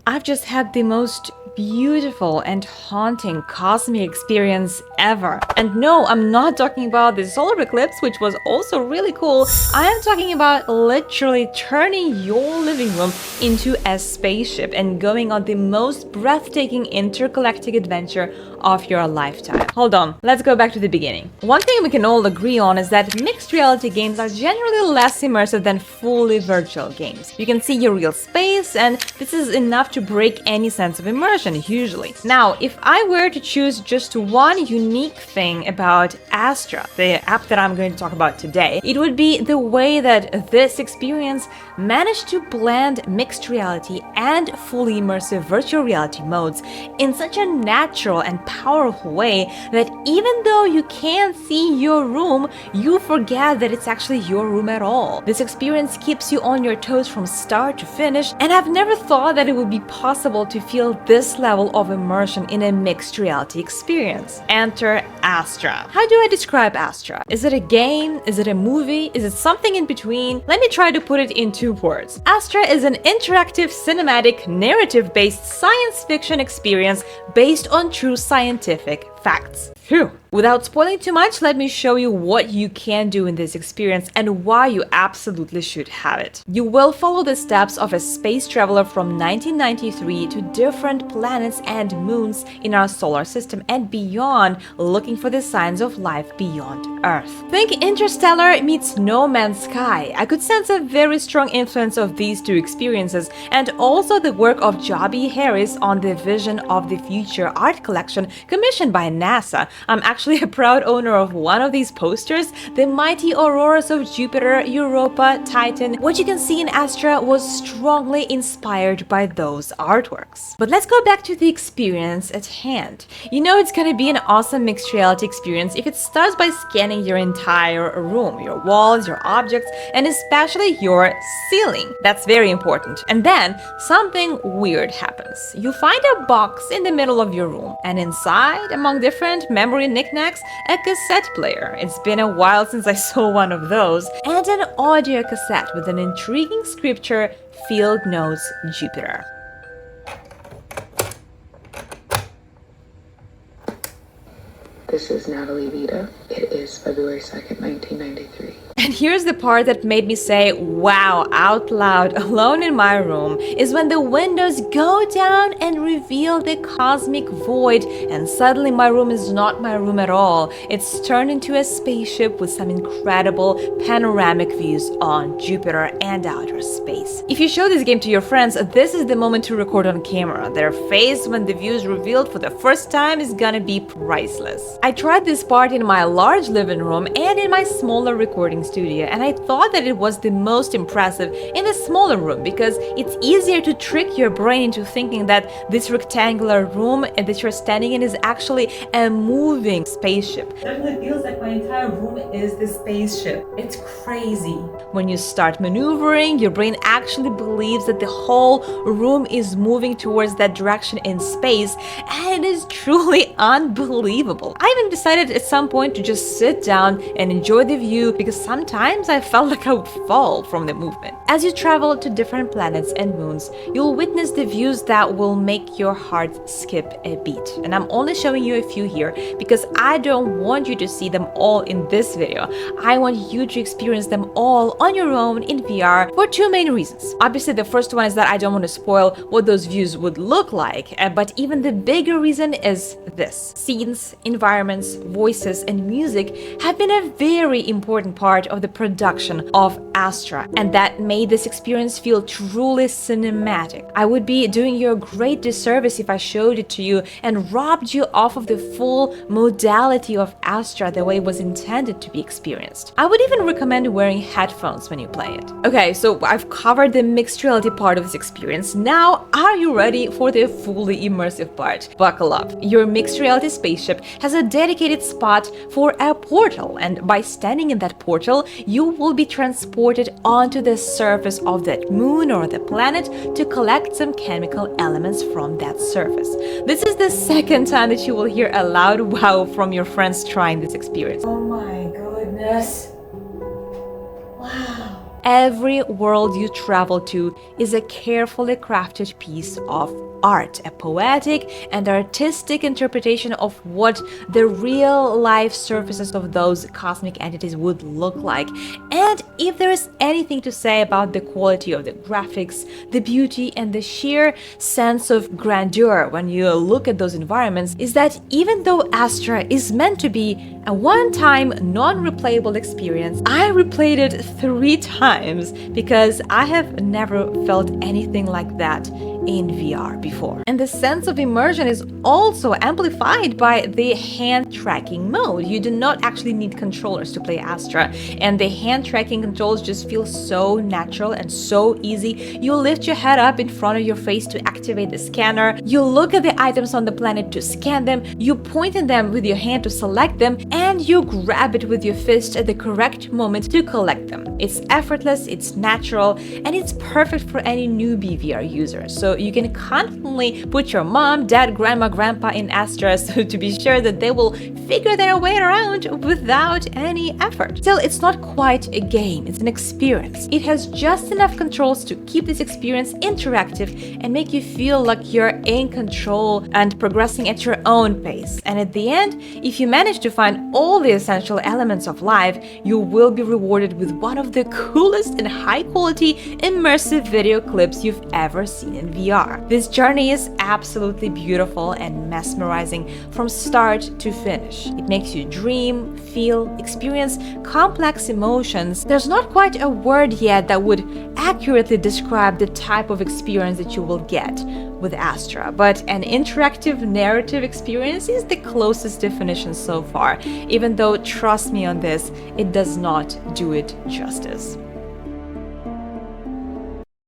I've just had the most beautiful and haunting cosmic experience ever. And no, I'm not talking about the solar eclipse, which was also really cool. I am talking about literally turning your living room into a spaceship and going on the most breathtaking intergalactic adventure of your lifetime. Hold on, let's go back to the beginning. One thing we can all agree on is that mixed reality games are generally less immersive than fully virtual games. You can see your real space, and this is enough to break any sense of immersion, usually. Now, if I were to choose just one unique thing about Astra, the app that I'm going to talk about today, it would be the way that this experience managed to blend mixed reality and fully immersive virtual reality modes in such a natural and powerful way that even though you can't see your room, you forget that it's actually your room at all. This experience keeps you on your toes from start to finish, and I've never thought that it would be possible to feel this level of immersion in a mixed reality experience. Enter Astra. How do I describe Astra? Is it a game? Is it a movie? Is it something in between? Let me try to put it in 2 words. Astra is an interactive, cinematic, narrative-based science fiction experience based on true scientific facts. Phew. Without spoiling too much, let me show you what you can do in this experience and why you absolutely should have it. You will follow the steps of a space traveler from 1993 to different planets and moons in our solar system and beyond, looking for the signs of life beyond Earth. Think Interstellar meets No Man's Sky. I could sense a very strong influence of these 2 experiences, and also the work of Joby Harris on the Vision of the Future art collection commissioned by NASA. I'm actually a proud owner of one of these posters, the mighty auroras of Jupiter, Europa, Titan. What you can see in Astra was strongly inspired by those artworks. But let's go back to the experience at hand. You know it's gonna be an awesome mixed reality experience if it starts by scanning your entire room, your walls, your objects, and especially your ceiling. That's very important. And then something weird happens. You find a box in the middle of your room, and inside, among different memory knickknacks, a cassette player. It's been a while since I saw one of those. And an audio cassette with an intriguing scripture, Field Notes Jupiter. This is Natalie Vita. It is February 2nd, 1993. And here's the part that made me say wow out loud alone in my room, is when the windows go down and reveal the cosmic void, and suddenly my room is not my room at all. It's turned into a spaceship with some incredible panoramic views on Jupiter and outer space. If you show this game to your friends, this is the moment to record on camera. Their face when the view is revealed for the first time is gonna be priceless. I tried this part in my large living room and in my smaller recording studio, and I thought that it was the most impressive in the smaller room because it's easier to trick your brain into thinking that this rectangular room that you're standing in is actually a moving spaceship. It definitely feels like my entire room is the spaceship. It's crazy. When you start maneuvering, your brain actually believes that the whole room is moving towards that direction in space, and it is truly unbelievable. I even decided at some point to just sit down and enjoy the view because sometimes I felt like I would fall from the movement. As you travel to different planets and moons, you'll witness the views that will make your heart skip a beat. And I'm only showing you a few here because I don't want you to see them all in this video. I want you to experience them all on your own in VR for 2 main reasons. Obviously, the first one is that I don't want to spoil what those views would look like, but even the bigger reason is this. Scenes, environments, voices, and music have been a very important part of the production of Astra, and that made this experience feel truly cinematic. I would be doing you a great disservice if I showed it to you and robbed you off of the full modality of Astra the way it was intended to be experienced. I would even recommend wearing headphones when you play it. Okay, so I've covered the mixed reality part of this experience. Now, are you ready for the fully immersive part? Buckle up. Your mixed reality spaceship has a dedicated spot for a portal, and by standing in that portal, you will be transported onto the surface of that moon or the planet to collect some chemical elements from that surface. This is the second time that you will hear a loud wow from your friends trying this experience. Oh my goodness. Wow. Every world you travel to is a carefully crafted piece of art, a poetic and artistic interpretation of what the real life surfaces of those cosmic entities would look like. And if there is anything to say about the quality of the graphics, the beauty, and the sheer sense of grandeur when you look at those environments, is that even though Astra is meant to be a one-time, non-replayable experience, I replayed it 3 times because I have never felt anything like that in VR before. And the sense of immersion is also amplified by the hand tracking mode. You do not actually need controllers to play Astra, and the hand tracking controls just feel so natural and so easy. You lift your head up in front of your face to activate the scanner, you look at the items on the planet to scan them, you point at them with your hand to select them, and you grab it with your fist at the correct moment to collect them. It's effortless, it's natural, and it's perfect for any newbie VR user. So you can confidently put your mom, dad, grandma, grandpa in Astra so to be sure that they will figure their way around without any effort. Still, it's not quite a game, it's an experience. It has just enough controls to keep this experience interactive and make you feel like you're in control and progressing at your own pace. And at the end, if you manage to find all the essential elements of life, you will be rewarded with one of the coolest and high-quality immersive video clips you've ever seen in VR. This journey is absolutely beautiful and mesmerizing from start to finish. It makes you dream, feel, experience complex emotions. There's not quite a word yet that would accurately describe the type of experience that you will get with Astra, but an interactive narrative experience is the closest definition so far, even though, trust me on this, it does not do it justice.